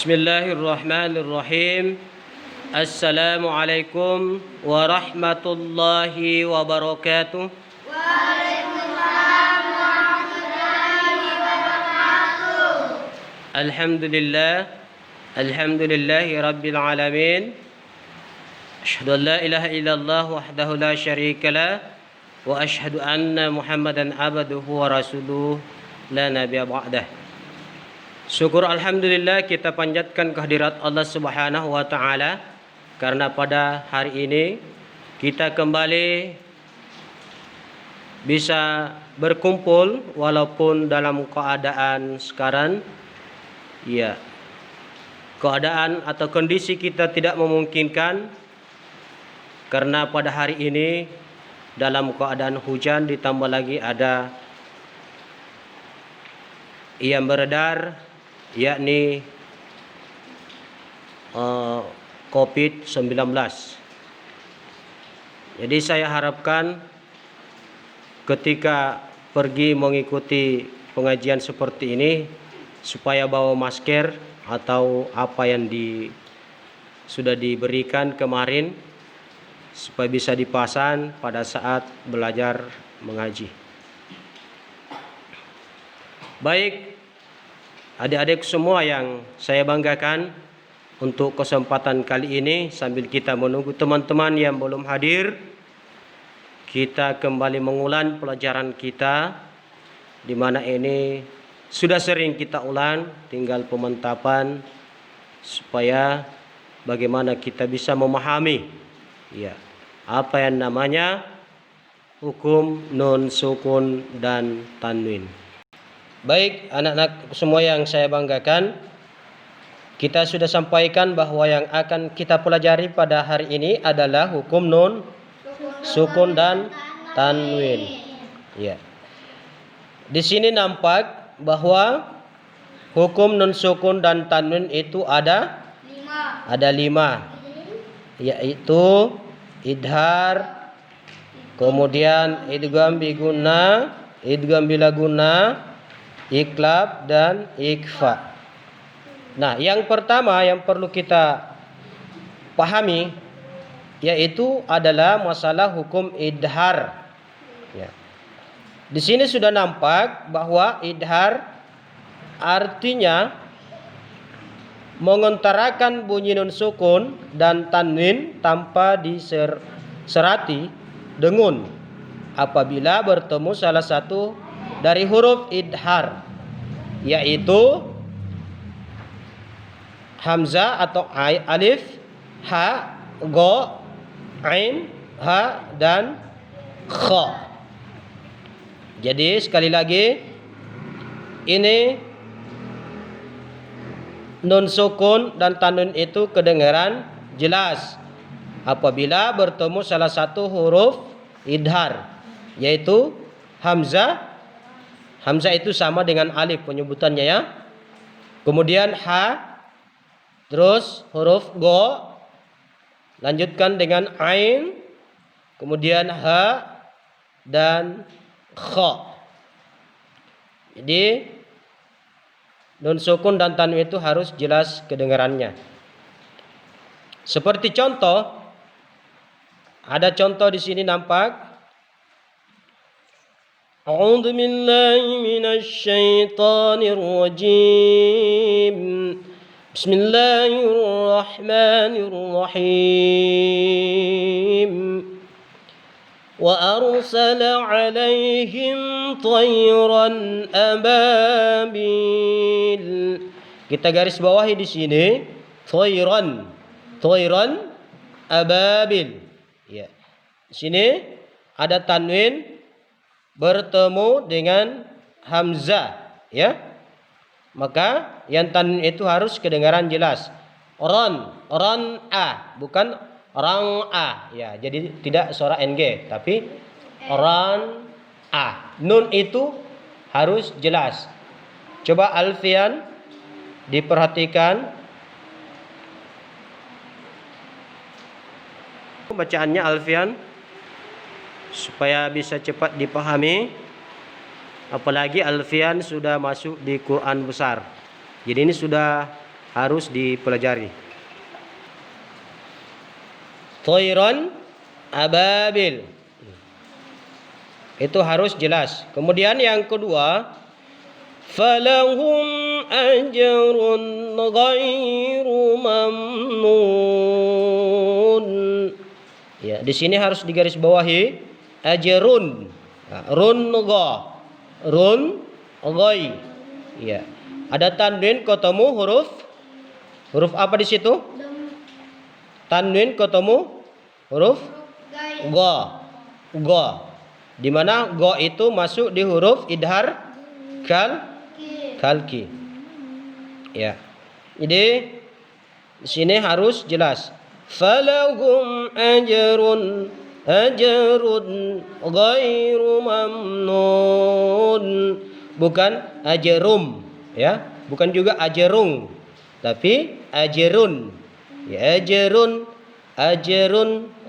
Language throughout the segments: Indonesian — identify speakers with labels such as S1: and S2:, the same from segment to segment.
S1: Bismillahirrahmanirrahim. Assalamualaikum warahmatullahi wabarakatuh.
S2: Waalaikumsalam warahmatullahi wabarakatuh.
S1: Alhamdulillahi rabbil alamin. Asyhadu an la ilaha illallah wahdahu la syarikalah wa asyhadu anna Muhammadan abduhu wa rasuluh la nabiyya ba'dah. Syukur alhamdulillah kita panjatkan kehadirat Allah Subhanahu wa taala karena pada hari ini kita kembali bisa berkumpul walaupun dalam keadaan sekarang keadaan atau kondisi kita tidak memungkinkan, karena pada hari ini dalam keadaan hujan ditambah lagi ada yang beredar, yakni COVID-19. Jadi saya harapkan ketika pergi mengikuti pengajian seperti ini supaya bawa masker atau apa yang sudah diberikan kemarin supaya bisa dipasang pada saat belajar mengaji. Baik, adik-adik semua yang saya banggakan, untuk kesempatan kali ini sambil kita menunggu teman-teman yang belum hadir, kita kembali mengulang pelajaran kita, di mana ini sudah sering kita ulang, tinggal pemantapan supaya bagaimana kita bisa memahami apa yang namanya hukum nun, sukun, dan tanwin. Baik, anak-anak semua yang saya banggakan, kita sudah sampaikan bahwa yang akan kita pelajari pada hari ini adalah hukum nun, sukun, dan tanwin. Di sini nampak bahwa hukum nun, sukun, dan tanwin itu ada lima, yaitu idhar, kemudian idgham biguna, idgham bila guna, iklab, dan ikhfa. Nah, yang pertama yang perlu kita pahami yaitu adalah masalah hukum idhar. Di sini sudah nampak bahwa idhar artinya mengutarakan bunyi nun sukun dan tanwin tanpa diserati dengun apabila bertemu salah satu dari huruf idhar, yaitu hamzah atau alif, ha, go, ain, ha, dan kha. Jadi sekali lagi, ini nun sukun dan tanwin itu kedengaran jelas apabila bertemu salah satu huruf idhar, yaitu hamzah. Hamzah itu sama dengan alif penyebutannya ya. Kemudian ha, terus huruf go, lanjutkan dengan ain, kemudian ha, dan kha. Jadi nun sukun dan tanwin itu harus jelas kedengarannya. Seperti contoh, ada contoh di sini nampak. A'udzu billahi minasy syaithanir rajim. Bismillahirrahmanirrahim. Wa arsala 'alaihim tayran ababil. Kita garis bawahi di sini tayran ababil. Di sini ada tanwin bertemu dengan hamzah, maka yang tanwin itu harus kedengaran jelas. Ran a, bukan rang a, jadi tidak suara ng, tapi ran a. Nun itu harus jelas. Coba Alfian diperhatikan bacaannya Alfian supaya bisa cepat dipahami. Apalagi Alfian sudah masuk di Quran besar. Jadi ini sudah harus dipelajari. Thayran ababil. Itu harus jelas. Kemudian yang kedua, falahum ajrun ghairu mamnun. Ya, di sini harus digarisbawahi ajrun. Ya, run gha. Run ghai. Ya. Ada tanwin ketemu huruf apa di situ? Tanwin ketemu huruf gha. Gha. Di mana gha itu masuk di huruf idhar kalki. Ya. Jadi di sini harus jelas. Falahum ajrun ghairu mamnun. Bukan ajrum, ya. Bukan juga ajrung, tapi ajrun. Ya, ajrun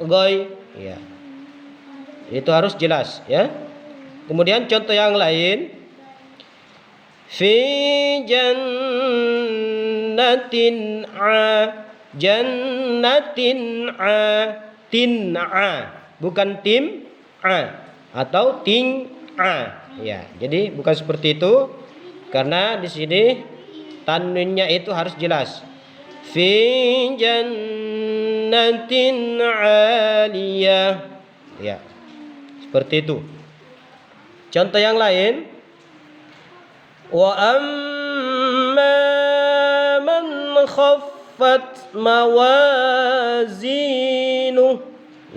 S1: ghai, ya. Itu harus jelas, ya. Kemudian contoh yang lain, fi jannatin bukan tim atau ting ya. Jadi bukan seperti itu, karena di sini tanwinnya itu harus jelas. Fi jannatin 'aliyah, ya. Seperti itu. Contoh yang lain, wa amma man khaffat mawazinu.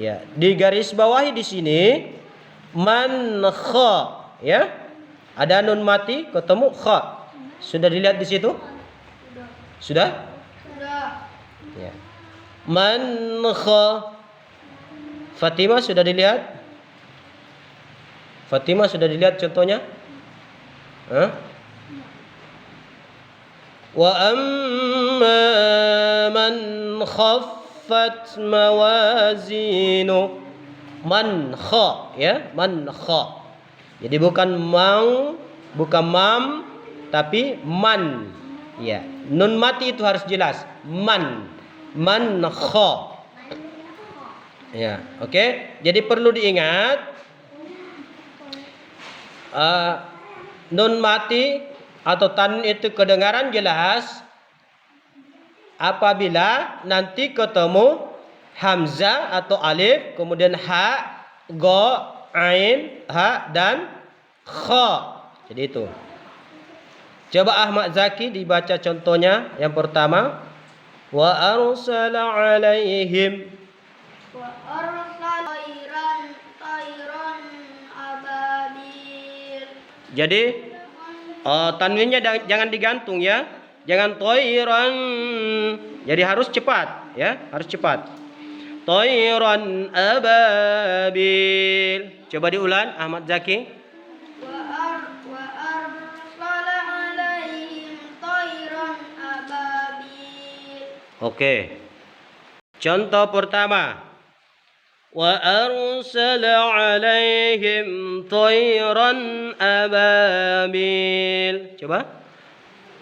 S1: Ya, digaris bawahi di sini man kha, ya. Ada nun mati ketemu kha. Sudah dilihat di situ? Sudah? Ya. Man kha. Fatimah sudah dilihat? Fatimah sudah dilihat contohnya? Wa amma man khaffat mawazinu. Man kha, ya, man kha. Jadi bukan mang, bukan mam, tapi man. Ya, nun mati itu harus jelas. Man kha. Ya, oke. Jadi perlu diingat, nun mati atau tanwin itu kedengaran jelas apabila nanti ketemu hamzah atau alif, kemudian ha, gha, ain, ha dan kha. Jadi itu. Coba Ahmad Zaki dibaca contohnya yang pertama. Wa arsala alaihim.
S2: Wa arsala tayran ababil.
S1: Jadi tanwinnya jangan digantung, ya. Jangan toiran. Jadi harus cepat, ya, harus cepat. Toiran ababil. Coba diulang Ahmad Zaki.
S2: Wa arsala alaihim tayran ababil.
S1: Oke. Contoh pertama. Wa arsala alaihim tayran ababil. Coba.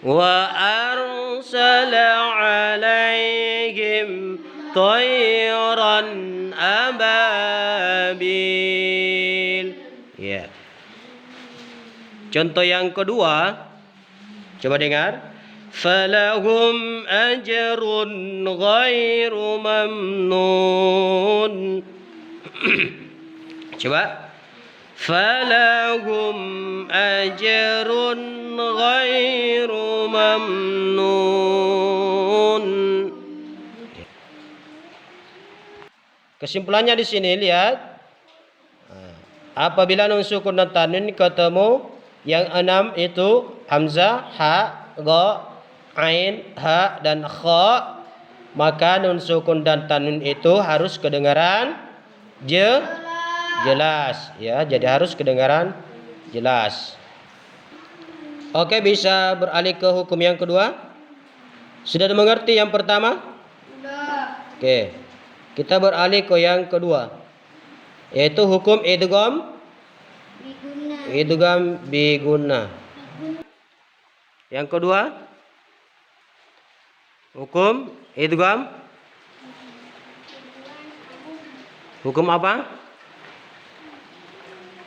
S1: Wa arsala alaihim tayran ababil. Ya. Contoh yang kedua, coba dengar. Falahum ajrun ghairu mamnun. Coba. Falahum ajrun ghairu mamnun. Kesimpulannya di sini, lihat. Apabila nun sukun dan tanwin ketemu yang 6 itu hamzah, ha, gha, ain, ha dan kha, maka nun sukun dan tanwin itu harus kedengaran jelas, ya. Jadi harus kedengaran jelas. Oke, bisa beralih ke hukum yang kedua. Sudah mengerti yang pertama?
S2: Sudah.
S1: Oke. Kita beralih ke yang kedua, yaitu hukum idgham biguna. Yang kedua, Hukum idgham. Hukum apa?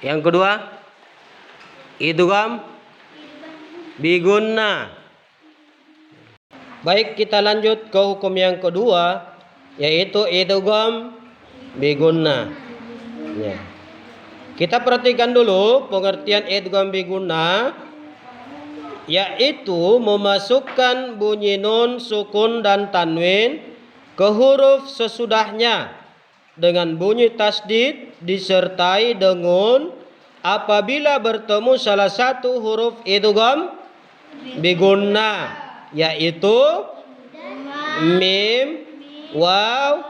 S1: Yang kedua, idgham bigunna. Baik, kita lanjut ke hukum yang kedua, yaitu idgham bigunna. Ya. Kita perhatikan dulu pengertian idgham bigunna, yaitu memasukkan bunyi nun, sukun dan tanwin ke huruf sesudahnya dengan bunyi tasdid disertai dengun apabila bertemu salah satu huruf idgham bigunna, yaitu mim, waw,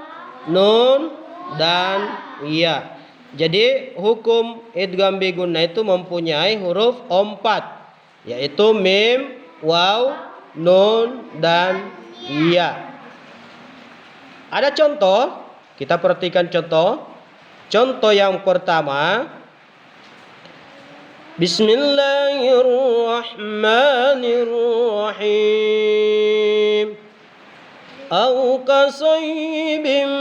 S1: nun dan ya. Jadi hukum idgham bigunna itu mempunyai huruf 4, yaitu mim, waw, nun dan ya. Ada contoh, kita perhatikan contoh. Contoh yang pertama, Bismillahirrahmanirrahim. Au kasaybin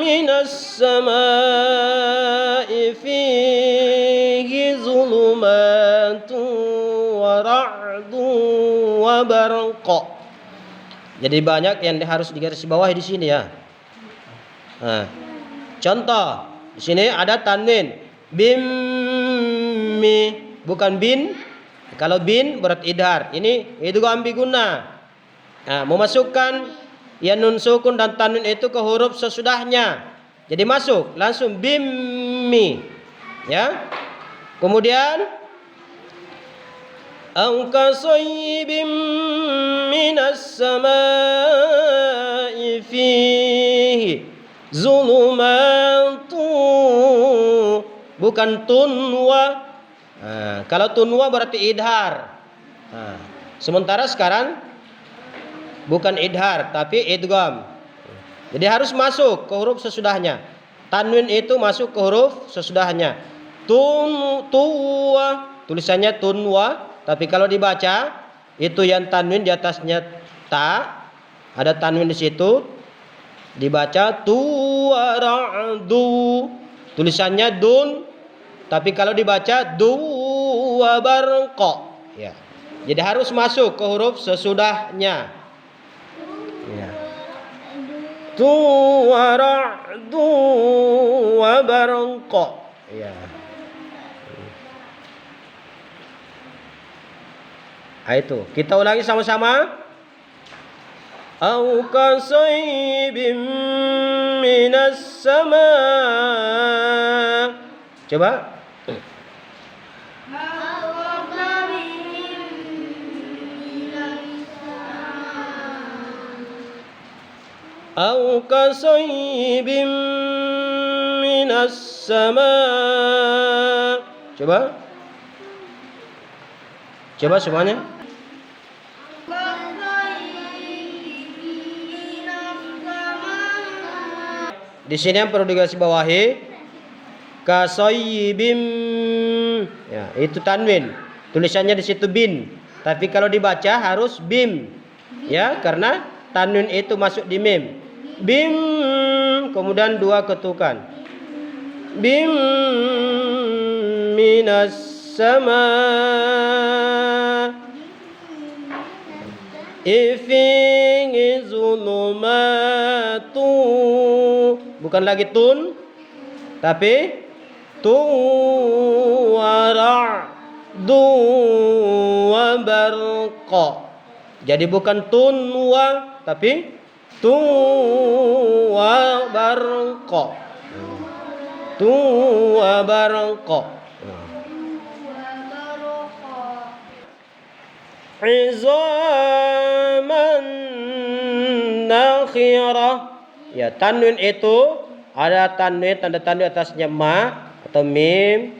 S1: minas samai fihi zulumatun wa ra'dun wa barqa. Jadi banyak yang harus digarisbawahi di sini ya. Nah, contoh di sini ada tanwin bimmi, bukan bin. Kalau bin berarti idhar. Ini idgham bigunna. Nah, memasukkan ya nun sukun dan tanwin itu ke huruf sesudahnya. Jadi masuk langsung bimmi. Ya. Kemudian au kasayyibim minas samai fihi zulumatu, bukan tunwa. Nah, kalau tunwa berarti idhar. Nah, sementara sekarang bukan idhar tapi idgham. Jadi harus masuk ke huruf sesudahnya. Tanwin itu masuk ke huruf sesudahnya. Tuwa, tulisannya tunwa, tapi kalau dibaca itu yang tanwin di atasnya ta, ada tanwin di situ. Dibaca tuwara'du, tulisannya dun, tapi kalau dibaca duwa barqa. Ya. Jadi harus masuk ke huruf sesudahnya. Ya. Tuwara'du wa barqa. Ya. Itu kita ulangi sama-sama. Au kasaybim minas sama. Coba. Au kasaybim minas sama. Coba. Coba semuanya. Di sini yang perlu digarisbawahi kasayyibim, ya itu tanwin, tulisannya di situ bin, tapi kalau dibaca harus bim, ya karena tanwin itu masuk di mim. Bim, kemudian dua ketukan. Bim minas sama ifingi zulumatu, bukan lagi tun tapi tuwara'du wa barqa. Jadi bukan tunwa tapi tuwa barqa. Tuwa barqa. Izaman nakhirah. Ya, tanwin itu ada tanwin, tanda tanwin atasnya ma atau mim,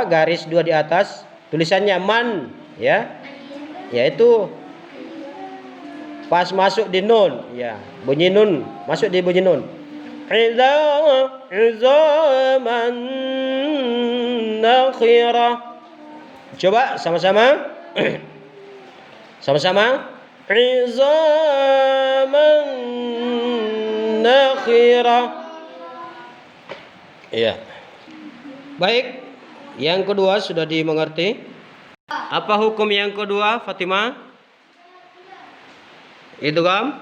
S1: garis dua di atas, tulisannya man, ya, yaitu pas masuk di nun, ya, bunyi nun, masuk di bunyi nun. Izaman nakhirah. Coba sama-sama. Sama-sama. izaman nakhirah. Ya. Baik. Yang kedua sudah dimengerti. Apa hukum yang kedua, Fatimah? Idgham.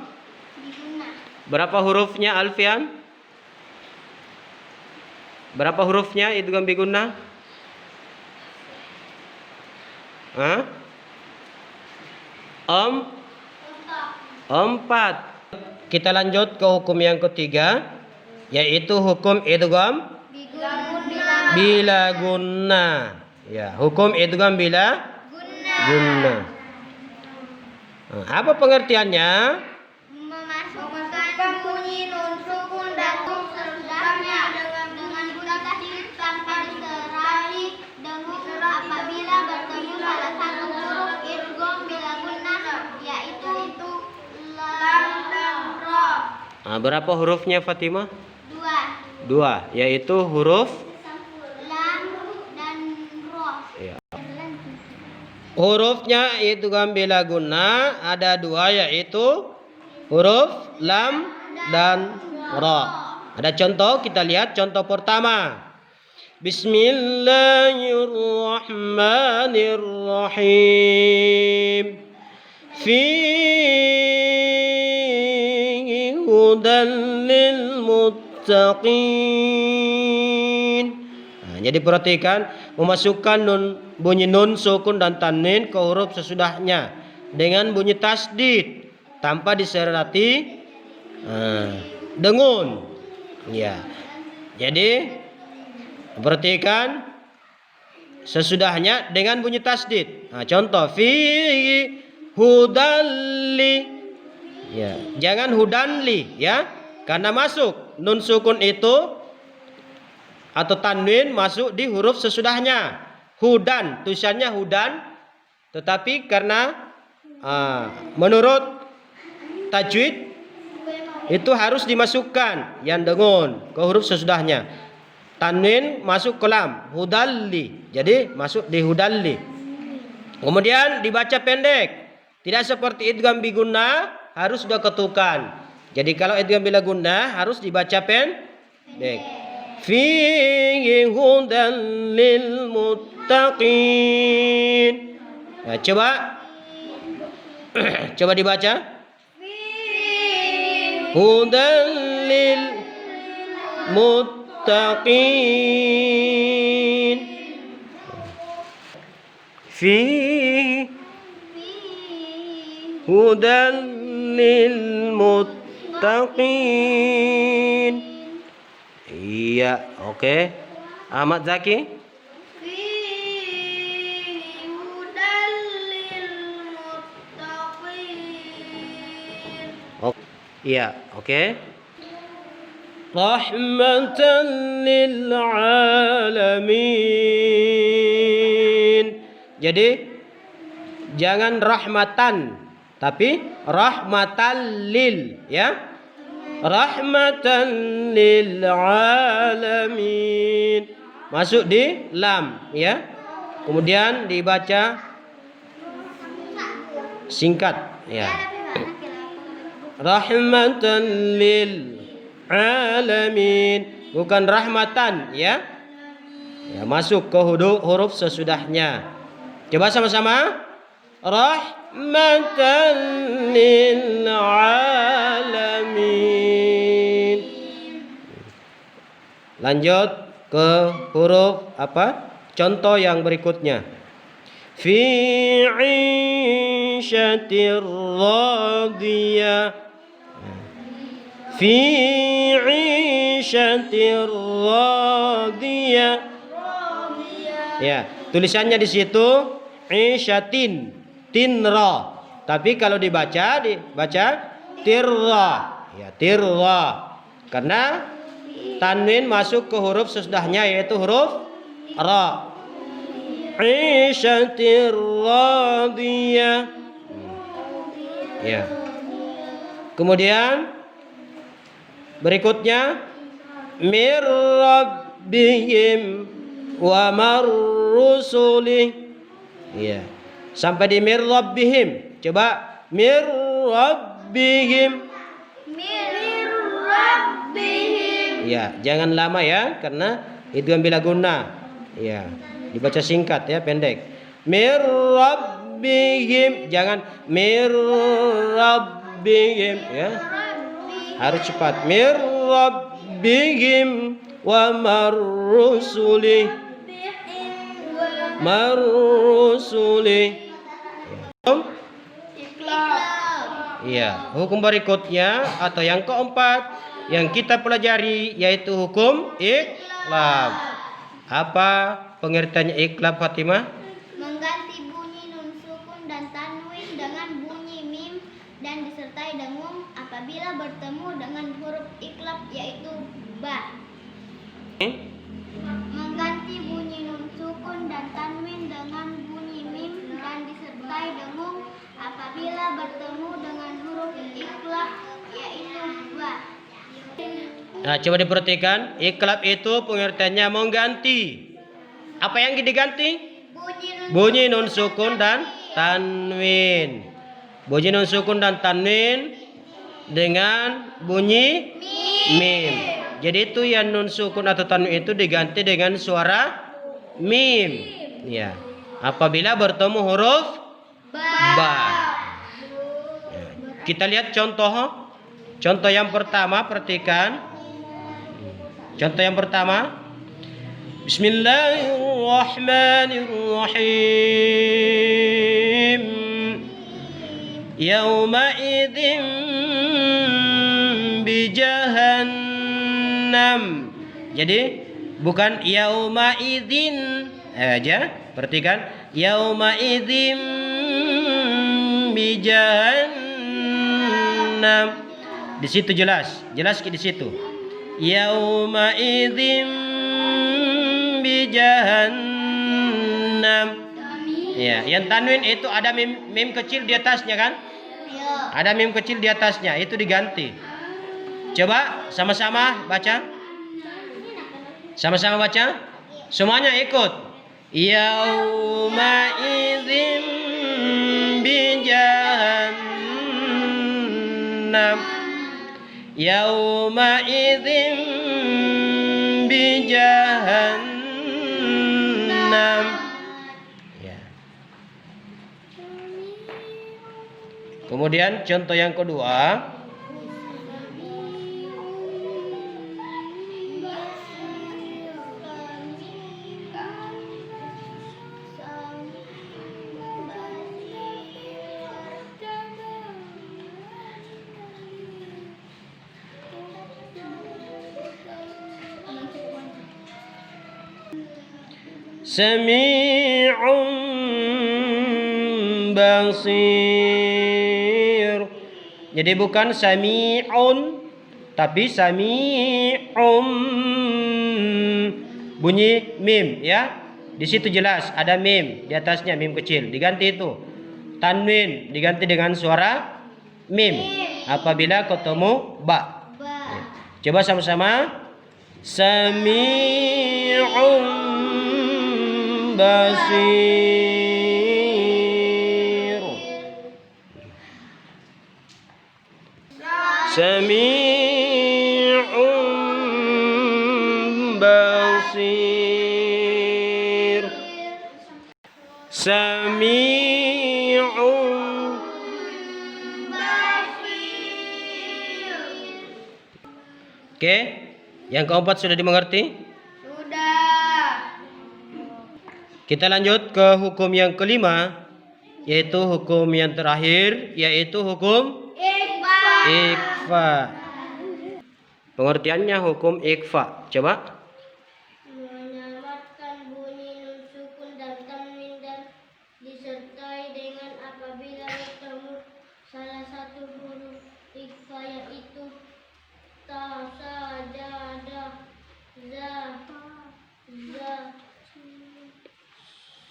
S1: Berapa hurufnya, Alfian? Berapa hurufnya idgham bi gunnah? Hah? Empat. Kita lanjut ke hukum yang ketiga, yaitu hukum idgham bila gunnah. Ya, hukum idgham bila gunnah. Apa pengertiannya?
S2: Memasukkan bunyi nun sukun dan nun sesudahnya dengan guna tasdid tanpa diserai dengan apabila bertemu salah satu huruf idgham bila gunnah, yaitu lam dan ra.
S1: Berapa hurufnya, Fatimah?
S2: Dua,
S1: yaitu huruf
S2: lam dan ra.
S1: ya. Hurufnya idgham bila gunnah ada dua, yaitu huruf lam dan ra. Ada contoh, kita lihat contoh pertama. Bismillahirrahmanirrahim. Fihi hudan lil muttaqin. Jadi perhatikan, memasukkan bunyi nun sukun dan tanwin ke huruf sesudahnya dengan bunyi tasdid tanpa diserati dengun. Ya. Jadi perhatikan sesudahnya dengan bunyi tasdid. Contoh fi hudalli. Ya, jangan hudanli ya. Karena masuk nun sukun itu atau tanwin masuk di huruf sesudahnya. Hudan, tulisannya hudan, tetapi karena menurut tajwid itu harus dimasukkan yang dengun ke huruf sesudahnya. Tanwin masuk ke lam, hudalli. Jadi masuk di hudalli. Kemudian dibaca pendek. Tidak seperti idgham bi gunnah harus sudah ketukan. Jadi kalau idgham bila gunnah harus dibaca pendek. Fihi hudan lil muttaqin. Nah, coba dibaca. Hudan lil muttaqin. Fihi hudan lil muttaqin. Iya, oke. Ahmad Zaki.
S2: Fihi hudan lil muttaqin.
S1: Iya, oke. Rahmatan lil alamin. Jadi jangan rahmatan, tapi rahmatan lil, ya. Rahmatan lil alamin. Masuk di lam, ya. Kemudian dibaca singkat, ya. Rahmatan lil alamin, bukan rahmatan, ya. Ya, masuk ke huruf sesudahnya. Coba sama-sama. Rahmatan lil alamin. Lanjut ke huruf apa? Contoh yang berikutnya. Fi 'ishatir radiyah. Fi 'ishatir radiyah. Ya, tulisannya di situ 'ishatin. Tinra, tapi kalau dibaca tirra, ya tirra, karena tanwin masuk ke huruf sesudahnya yaitu huruf ra. Isyatir radiyah. Ya. Kemudian berikutnya mir rabbihim wa marrusuli. Ya. Sampai di mir rabbihim. Coba Mir rabbihim.
S2: Mir rabbihim.
S1: Ya, jangan lama ya, karena itu ambil guna. Ya, dibaca singkat ya, pendek. Mir rabbihim, jangan mir rabbihim ya. Harus cepat. Mir rabbihim wa marrusuli. Marrusuli. Iya, hukum berikutnya atau yang keempat yang kita pelajari yaitu hukum iqlab. Apa pengertiannya iqlab, Fatimah?
S2: Mengganti bunyi nun sukun dan tanwin dengan bunyi mim dan disertai dengung apabila bertemu dengan huruf iqlab yaitu ba. Mengganti bunyi nun sukun dan tanwin dengan bunyi mim dan disertai dengung apabila bertemu dengan huruf iqlab yaitu ba.
S1: Nah, coba diperhatikan, iqlab itu pengertiannya mengganti. Apa yang diganti? Bunyi nun sukun dan tanwin. Bunyi nun sukun dan tanwin dengan bunyi mim. Jadi itu yang nun sukun atau tanwin itu diganti dengan suara mim. Ya. Apabila bertemu huruf ba. Ya. Kita lihat contoh. Contoh yang pertama, perhatikan. Contoh yang pertama. Bismillahirrahmanirrahim. Yauma idzin bi jahannam. Jadi bukan yauma idzin aja, perhatikan. Yauma idzin bi jahannam. Di situ jelas di situ. Yauma idzin bi jahannam. Ya, yang tanwin itu ada mim kecil di atasnya kan? Ada mim kecil di atasnya, itu diganti. Coba sama-sama baca. Sama-sama baca. Semuanya ikut. Yauma idzin bi jahannam. Yauma idzin bi jahannam. Ya. Kemudian contoh yang kedua. Sami'un basir. Jadi bukan sami'un, tapi sami'un. Bunyi mim ya. Di situ jelas ada mim di atasnya, mim kecil. Diganti itu. Tanwin diganti dengan suara mim apabila ketemu ba. Coba sama-sama. Sami'un basir. Sami'un basir. Sami'un basir. Oke, yang keempat sudah dimengerti? Kita lanjut ke hukum yang kelima, yaitu hukum yang terakhir, yaitu hukum ikhfa. Pengertiannya hukum ikhfa. Coba.
S2: Menyelamatkan bunyi nun sukun dan tanwin dan disertai dengan apabila bertemu salah satu huruf ikhfa yaitu ta, sa, ja, da, za,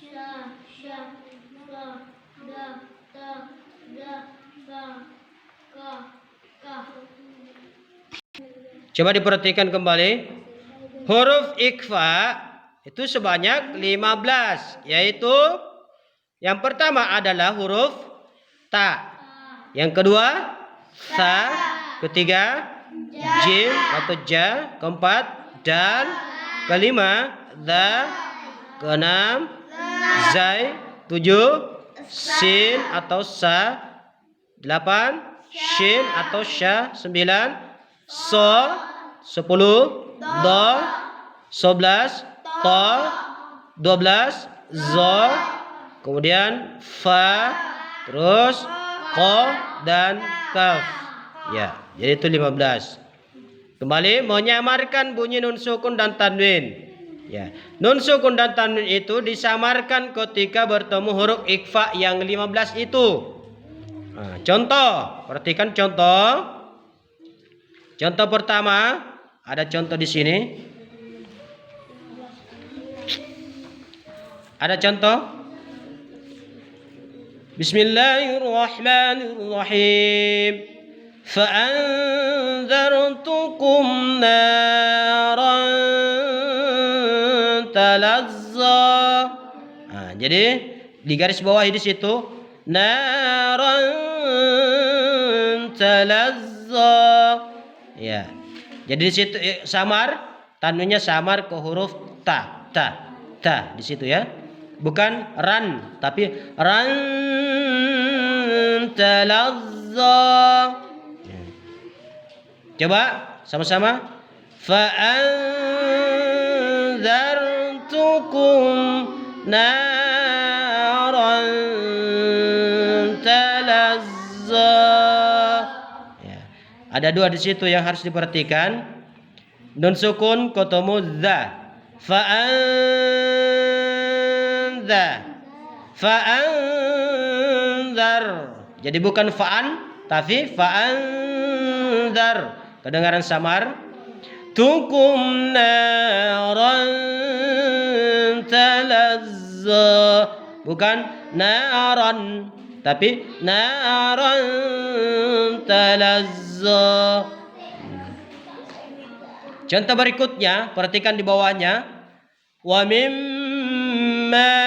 S2: sya, sha, sa, da, ta, za, sa, ka, ka.
S1: Coba diperhatikan kembali. Huruf ikhfa itu sebanyak 15, yaitu yang pertama adalah huruf ta. Yang kedua sa, ketiga jim atau ja, keempat dal, kelima da, keenam zai, tujuh sin atau sa, delapan shin atau sya, sembilan so, 10 do, 11 to, 12 zo, kemudian fa, terus ko dan kaf. Ya, jadi itu 15. Kembali menyamarkan bunyi nun sukun dan tanwin. Ya, nun sukun dan tanwin itu disamarkan ketika bertemu huruf ikhfa yang 15 itu. Nah, contoh, perhatikan contoh. Contoh pertama, ada contoh di sini. Ada contoh. Bismillahirrahmanirrahim. Fa'anzartukum naran talazza. Nah, jadi di garis bawah di situ naran talazza. Ya. Jadi di situ samar, tanwinnya samar ke huruf ta, di situ ya. Bukan ran, tapi ran talazza. Coba sama-sama. Fa'anzartukum naran talazza. Ya. Ada dua di situ yang harus diperhatikan. Nun sukun ketemu za. Fa'anzar. Jadi bukan fa'an, tapi fa'anzar. Kedengaran samar. Tukum naran talazza. Bukan naran, tapi naran talazza. Contoh berikutnya, perhatikan di bawahnya. Wa mimma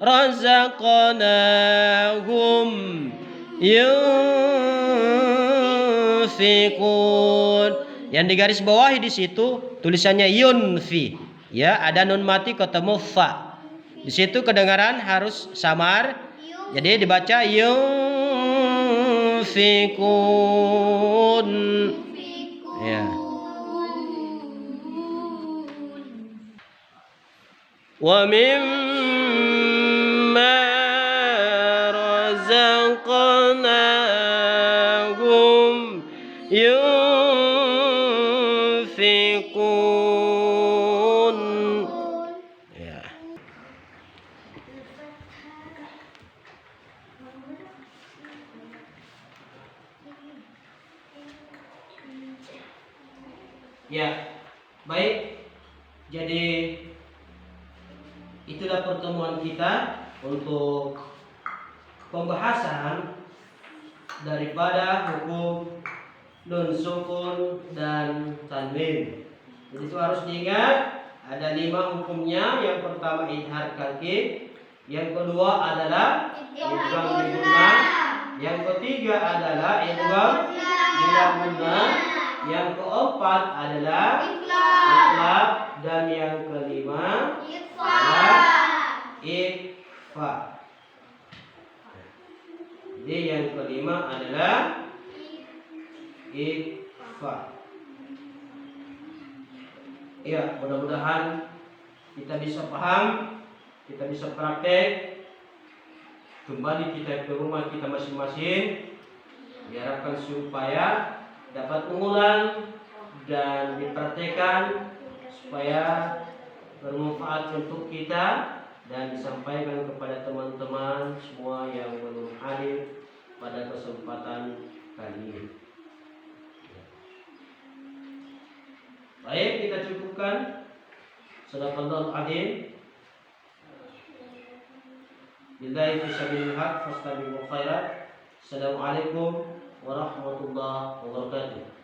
S1: razaqnahum yunfikun. Yang di garis bawah di situ tulisannya yunfi. Ya, ada nun mati ketemu fa. Di situ kedengaran harus samar. Jadi dibaca yunfikun. Ya. Wa mimma razaqnahum yunfikun. Ya. Ya, baik. Jadi itulah pertemuan kita untuk pembahasan daripada hukum nun sukun dan tanwin. Jadi itu harus diingat, ada 5 hukumnya. Yang pertama idhar kalki, yang kedua adalah idgham bil gunnah, yang ketiga adalah idgham bil gunnah, yang keempat adalah iqlab, dan yang kelima adalah ikhfa. Jadi yang kelima adalah ikhfa. Ya, mudah-mudahan kita bisa paham, kita bisa praktek. Kembali kita ke rumah kita masing-masing. Diharapkan supaya dapat mengulang dan dipraktekkan supaya bermanfaat untuk kita dan disampaikan kepada teman-teman semua yang belum hadir pada kesempatan kali ini. Baik, kita cukupkan. Shadaqallahul adzim. Billahi fi sabilil haq fastabiqul khairat. Assalamualaikum warahmatullahi wabarakatuh.